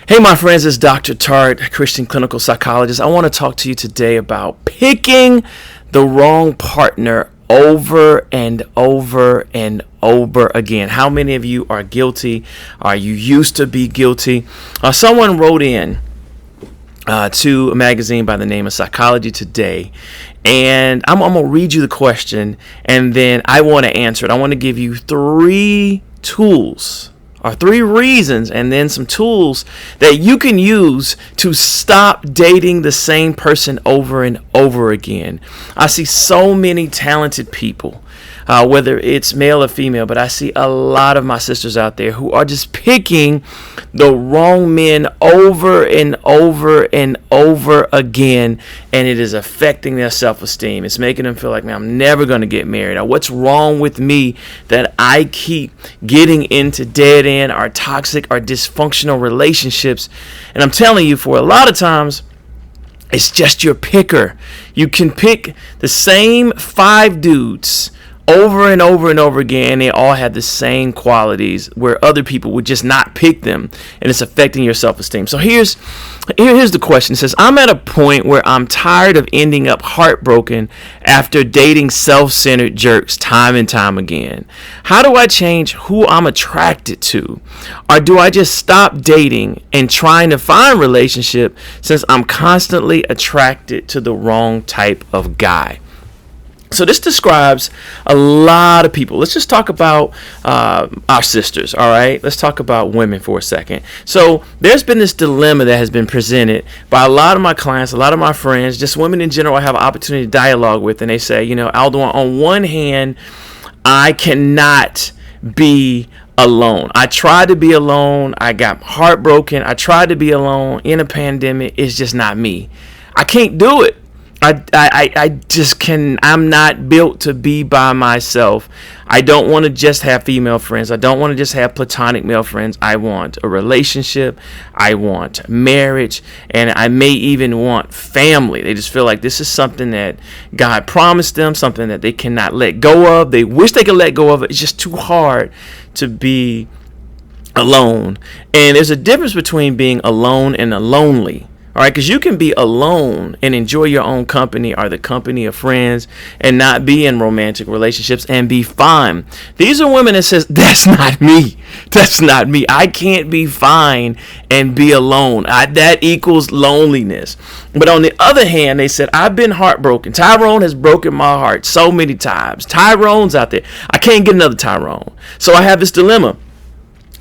Hey, my friends, it's Dr. Tartt, Christian clinical psychologist. I want to talk to you today about picking the wrong partner over and over and over again. How many of you are guilty? Are you used to be guilty? Someone wrote in to a magazine by the name of Psychology Today, and I'm going to read you the question, and then I want to answer it. I want to give you three tools or three reasons and then some tools that you can use to stop dating the same person over and over again. I see so many talented people, whether it's male or female, but I see a lot of my sisters out there who are just picking the wrong men over and over and over again, and it is affecting their self-esteem. It's making them feel like, man, I'm never going to get married. Or what's wrong with me that I keep getting into dead end or toxic or dysfunctional relationships? And I'm telling you, for a lot of times, it's just your picker. You can pick the same 5 dudes over and over and over again. They all have the same qualities where other people would just not pick them, and it's affecting your self-esteem. So here's the question. It says, I'm at a point where I'm tired of ending up heartbroken after dating self-centered jerks time and time again. How do I change who I'm attracted to? Or do I just stop dating and trying to find a relationship since I'm constantly attracted to the wrong type of guy? So this describes a lot of people. Let's just talk about our sisters, all right? Let's talk about women for a second. So there's been this dilemma that has been presented by a lot of my clients, a lot of my friends, just women in general I have an opportunity to dialogue with, and they say, Alduan, on one hand, I cannot be alone. I tried to be alone. I got heartbroken. I tried to be alone in a pandemic. It's just not me. I can't do it. I just can. I'm not built to be by myself. I don't want to just have female friends. I don't want to just have platonic male friends. I want a relationship. I want marriage. And I may even want family. They just feel like this is something that God promised them, something that they cannot let go of. They wish they could let go of it. It's just too hard to be alone. And there's a difference between being alone and lonely. All right, because you can be alone and enjoy your own company or the company of friends and not be in romantic relationships and be fine. These are women that says, that's not me. That's not me. I can't be fine and be alone. That equals loneliness. But on the other hand, they said, I've been heartbroken. Tyrone has broken my heart so many times. Tyrone's out there. I can't get another Tyrone. So I have this dilemma.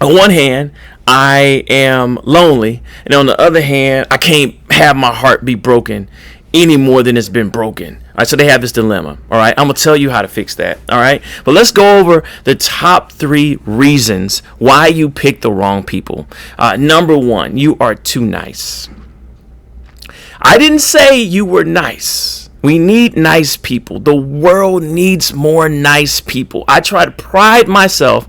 On one hand, I am lonely, and on the other hand, I can't have my heart be broken any more than it's been broken. All right, so they have this dilemma. All right, I'm gonna tell you how to fix that. All right, but let's go over the top 3 reasons why you pick the wrong people. Number 1, you are too nice. I didn't say you were nice. We need nice people. The world needs more nice people. I try to pride myself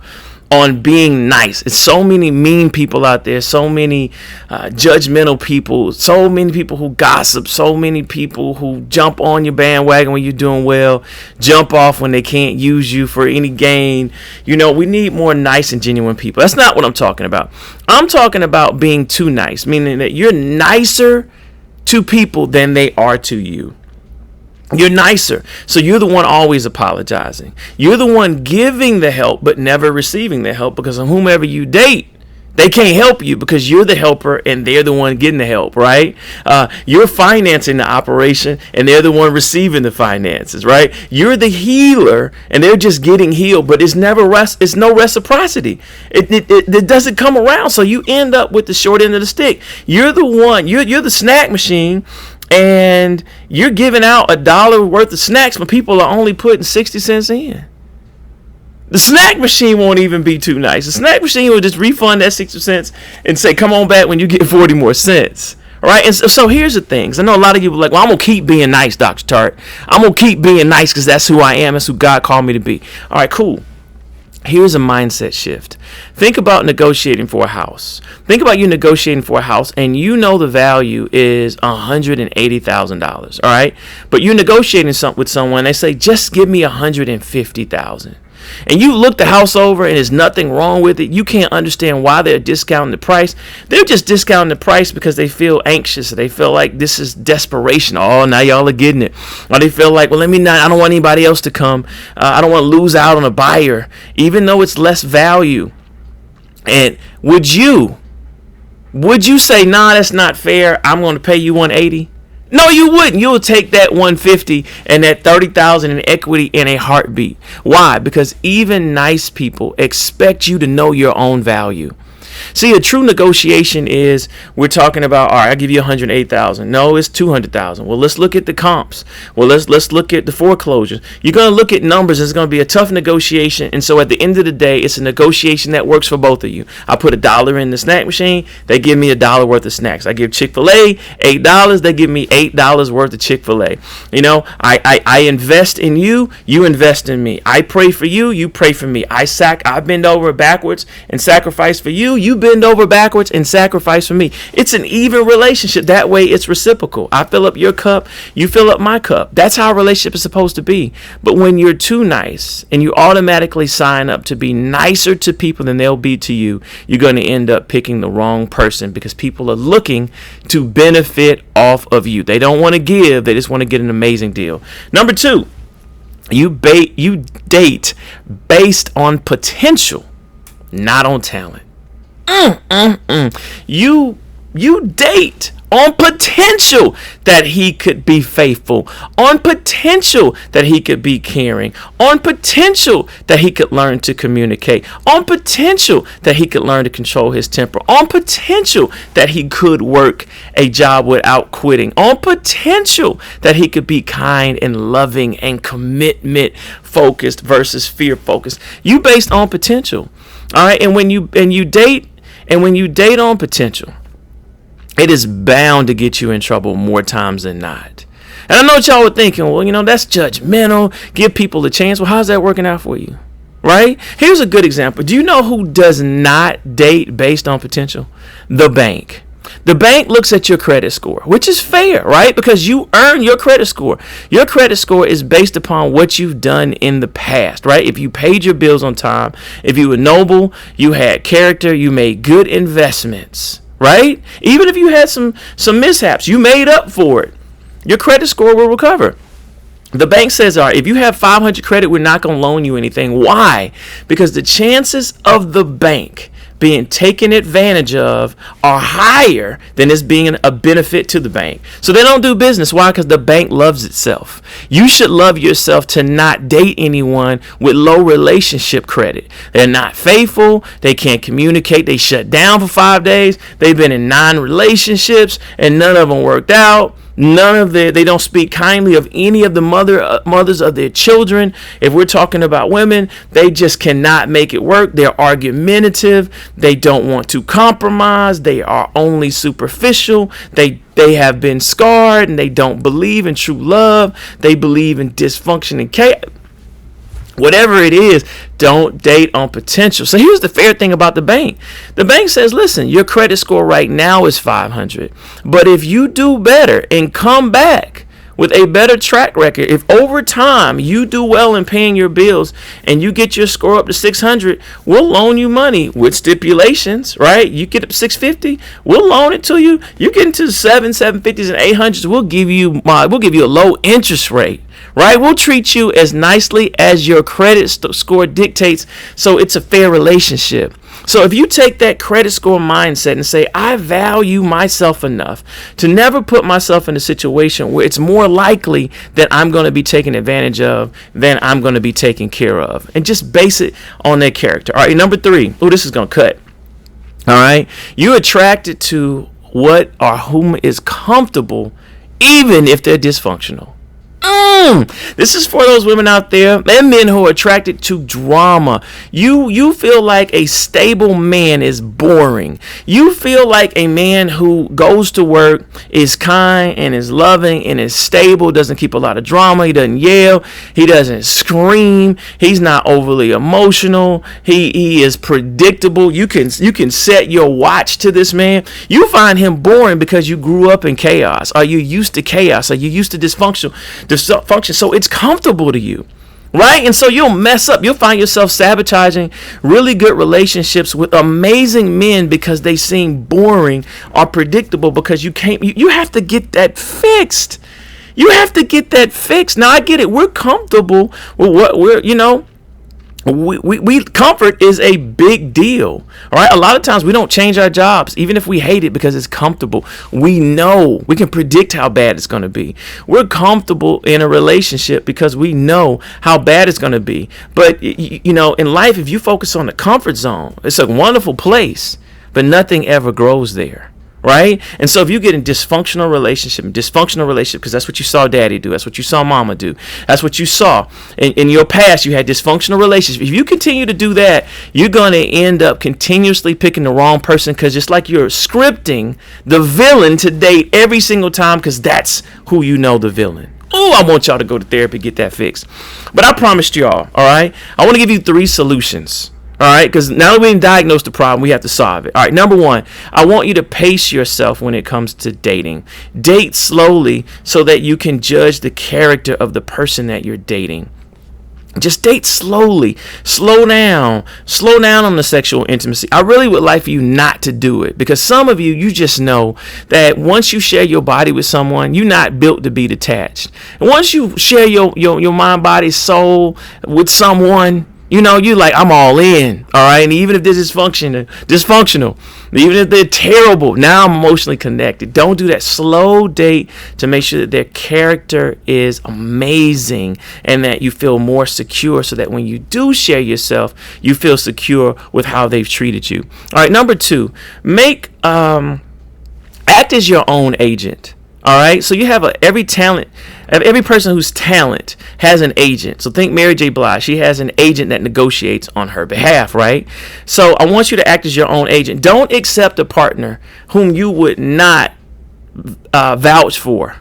on being nice. It's so many mean people out there, so many judgmental people, so many people who gossip, so many people who jump on your bandwagon when you're doing well, jump off when they can't use you for any gain. We need more nice and genuine people. That's not what I'm talking about. I'm talking about being too nice, meaning that you're nicer to people than they are to you. You're nicer. So you're the one always apologizing. You're the one giving the help but never receiving the help, because of whomever you date, they can't help you because you're the helper and they're the one getting the help, right? You're financing the operation and they're the one receiving the finances, right? You're the healer and they're just getting healed, but it's no reciprocity. It doesn't come around. So you end up with the short end of the stick. You're the one, you're the snack machine, and you're giving out $1 worth of snacks, but people are only putting 60 cents in. The snack machine won't even be too nice. The snack machine will just refund that 60 cents and say, come on back when you get 40 more cents. All right. And so here's the things. I know a lot of you are like, well, I'm going to keep being nice, Dr. Tartt. I'm going to keep being nice because that's who I am. That's who God called me to be. All right, cool. Here's a mindset shift. Think about negotiating for a house. Think about you negotiating for a house and the value is $180,000. All right. But you're negotiating with someone. They say, just give me $150,000. and you look the house over and there's nothing wrong with it, you can't understand why they're discounting the price. They're just discounting the price because they feel anxious. They feel like this is desperation. Oh, now y'all are getting it. Or they feel like, well, I don't want anybody else to come. I don't want to lose out on a buyer, even though it's less value. And would you say, nah, that's not fair, I'm going to pay you $180? No, you wouldn't. You'll take that $150 and that $30,000 in equity in a heartbeat. Why? Because even nice people expect you to know your own value. See, a true negotiation is, we're talking about, all right, I'll give you $108,000. No, it's $200,000. Well, let's look at the comps. Well, let's look at the foreclosures. You're going to look at numbers. It's going to be a tough negotiation. And so at the end of the day, it's a negotiation that works for both of you. I put $1 in the snack machine. They give me $1 worth of snacks. I give Chick-fil-A $8. They give me $8 worth of Chick-fil-A. You know, I invest in you. You invest in me. I pray for you. You pray for me. I bend over backwards and sacrifice for you. You bend over backwards and sacrifice for me. It's an even relationship. That way it's reciprocal. I fill up your cup, you fill up my cup. That's how a relationship is supposed to be. But when you're too nice and you automatically sign up to be nicer to people than they'll be to you, you're going to end up picking the wrong person, because people are looking to benefit off of you. They don't want to give. They just want to get an amazing deal. Number 2, you date based on potential, not on talent. You date on potential that he could be faithful, on potential that he could be caring, on potential that he could learn to communicate, on potential that he could learn to control his temper, on potential that he could work a job without quitting, on potential that he could be kind and loving and commitment focused versus fear focused. You based on potential. All right, and when you date on potential, it is bound to get you in trouble more times than not. And I know what y'all were thinking, well, that's judgmental. Give people a chance. Well, how's that working out for you? Right? Here's a good example. Do you know who does not date based on potential? The bank. The bank looks at your credit score, which is fair, right? Because you earn your credit score. Your credit score is based upon what you've done in the past, right? If you paid your bills on time, if you were noble, you had character, you made good investments, right? Even if you had some mishaps, you made up for it. Your credit score will recover. The bank says, all right, if you have 500 credit, we're not going to loan you anything. Why? Because the chances of the bank being taken advantage of are higher than it's being a benefit to the bank. So they don't do business. Why? Because the bank loves itself. You should love yourself to not date anyone with low relationship credit. They're not faithful. They can't communicate. They shut down for 5 days. They've been in 9 relationships and none of them worked out. They don't speak kindly of any of the mothers of their children. If we're talking about women, they just cannot make it work. They're argumentative. They don't want to compromise. They are only superficial. They have been scarred, and they don't believe in true love. They believe in dysfunction and chaos. Whatever it is, don't date on potential. So here's the fair thing about the bank. The bank says, listen, your credit score right now is 500. But if you do better and come back with a better track record, if over time you do well in paying your bills and you get your score up to 600, we'll loan you money with stipulations, right? You get up to 650, we'll loan it to you. You get into the 750s and 800s, we'll give you a low interest rate. Right? We'll treat you as nicely as your credit score dictates, so it's a fair relationship. So if you take that credit score mindset and say, I value myself enough to never put myself in a situation where it's more likely that I'm going to be taken advantage of than I'm going to be taken care of, and just base it on their character. All right, number 3. Oh, this is going to cut. All right. You're attracted to what or whom is comfortable, even if they're dysfunctional. This is for those women out there and men who are attracted to drama. You feel like a stable man is boring. You feel like a man who goes to work, is kind and is loving and is stable, doesn't keep a lot of drama. He doesn't yell. He doesn't scream. He's not overly emotional. He is predictable. You can set your watch to this man. You find him boring because you grew up in chaos. Are you used to chaos? Are you used to dysfunction? So it's comfortable to you. Right? And so you'll mess up. You'll find yourself sabotaging really good relationships with amazing men because they seem boring or predictable, because you have to get that fixed. You have to get that fixed. Now I get it. We're comfortable with what we comfort is a big deal. All right. A lot of times we don't change our jobs, even if we hate it, because it's comfortable. We know we can predict how bad it's going to be. We're comfortable in a relationship because we know how bad it's going to be. But, in life, if you focus on the comfort zone, it's a wonderful place, but nothing ever grows there. Right? And so if you get in dysfunctional relationship, because that's what you saw daddy do. That's what you saw mama do. That's what you saw in your past. You had dysfunctional relationships. If you continue to do that, you're going to end up continuously picking the wrong person, because just like you're scripting the villain to date every single time, because that's who you know, the villain. Oh, I want y'all to go to therapy, get that fixed. But I promised y'all, all right, I want to give you 3 solutions. All right, because now that we can diagnose the problem, we have to solve it. All right, number 1, I want you to pace yourself when it comes to dating. Date slowly so that you can judge the character of the person that you're dating. Just date slowly. Slow down on the sexual intimacy. I really would like for you not to do it, because some of you just know that once you share your body with someone, you're not built to be detached. And once you share your mind, body, soul with someone, you're like, I'm all in. All right. And even if this is dysfunctional, even if they're terrible, now I'm emotionally connected. Don't do that. Slow date to make sure that their character is amazing and that you feel more secure, so that when you do share yourself, you feel secure with how they've treated you. All right. Number 2, act as your own agent. All right. So you have every person who's talent has an agent. So think Mary J. Blige. She has an agent that negotiates on her behalf, right? So I want you to act as your own agent. Don't accept a partner whom you would not vouch for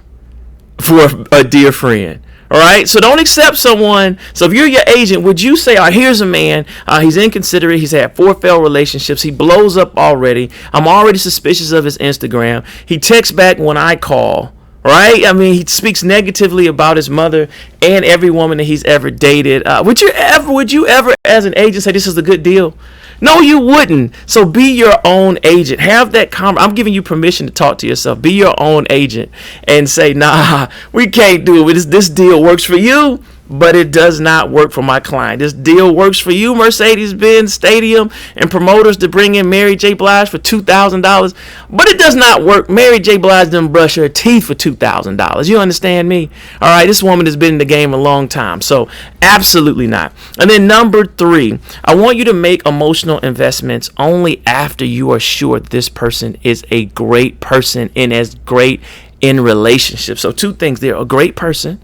a dear friend. All right. So don't accept someone. So if you're your agent, would you say, all right, here's a man. He's inconsiderate. He's had 4 failed relationships. He blows up already. I'm already suspicious of his Instagram. He texts back when I call. Right? I mean, he speaks negatively about his mother and every woman that he's ever dated. Would you ever, as an agent, say this is a good deal? No, you wouldn't. So be your own agent. Have that I'm giving you permission to talk to yourself. Be your own agent and say, nah, we can't do it. This deal works for you, but it does not work for my client. This deal works for you, Mercedes-Benz Stadium, and promoters to bring in Mary J. Blige for $2,000, but it does not work. Mary J. Blige didn't brush her teeth for $2,000. You understand me? All right, this woman has been in the game a long time, so absolutely not. And then number 3, I want you to make emotional investments only after you are sure this person is a great person and as great in relationships. So 2 things: they're a great person,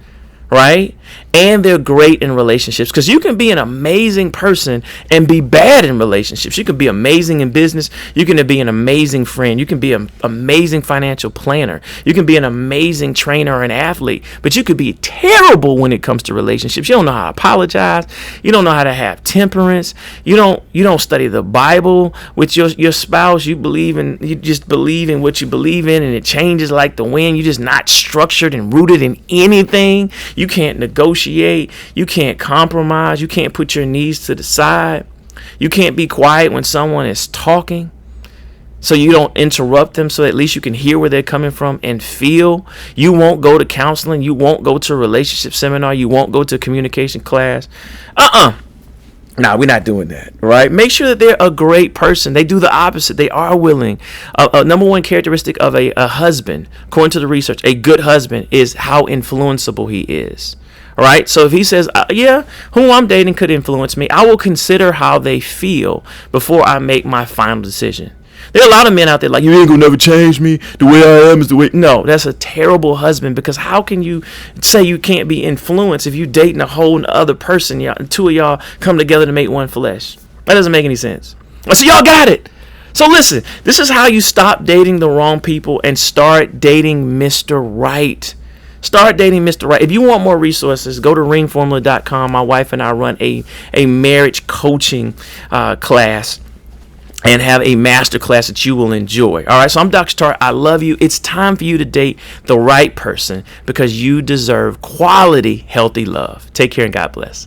right? And they're great in relationships, because you can be an amazing person and be bad in relationships. You can be amazing in business. You can be an amazing friend. You can be an amazing financial planner. You can be an amazing trainer or an athlete, but you could be terrible when it comes to relationships. You don't know how to apologize. You don't know how to have temperance. You don't study the Bible with your spouse. You just believe in what you believe in, and it changes like the wind. You're just not structured and rooted in anything. You can't negotiate. You can't compromise. You can't put your knees to the side. You can't be quiet when someone is talking, so you don't interrupt them, so at least you can hear where they're coming from and feel. You won't go to counseling. You won't go to a relationship seminar. You won't go to a communication class. Nah, we're not doing that, right? Make sure that they're a great person. They do the opposite. They are willing. Number 1 characteristic of a husband, according to the research, a good husband is how influenceable he is. All right. So if he says, who I'm dating could influence me, I will consider how they feel before I make my final decision. There are a lot of men out there like, you ain't gonna never change me. The way I am is the way. No, that's a terrible husband, because how can you say you can't be influenced if you dating a whole other person? 2 of y'all come together to make one flesh. That doesn't make any sense. So y'all got it. So listen, this is how you stop dating the wrong people and start dating Mr. Right. Start dating Mr. Right. If you want more resources, go to ringformula.com. My wife and I run a marriage coaching class and have a master class that you will enjoy. All right, so I'm Dr. Tartt. I love you. It's time for you to date the right person, because you deserve quality, healthy love. Take care and God bless.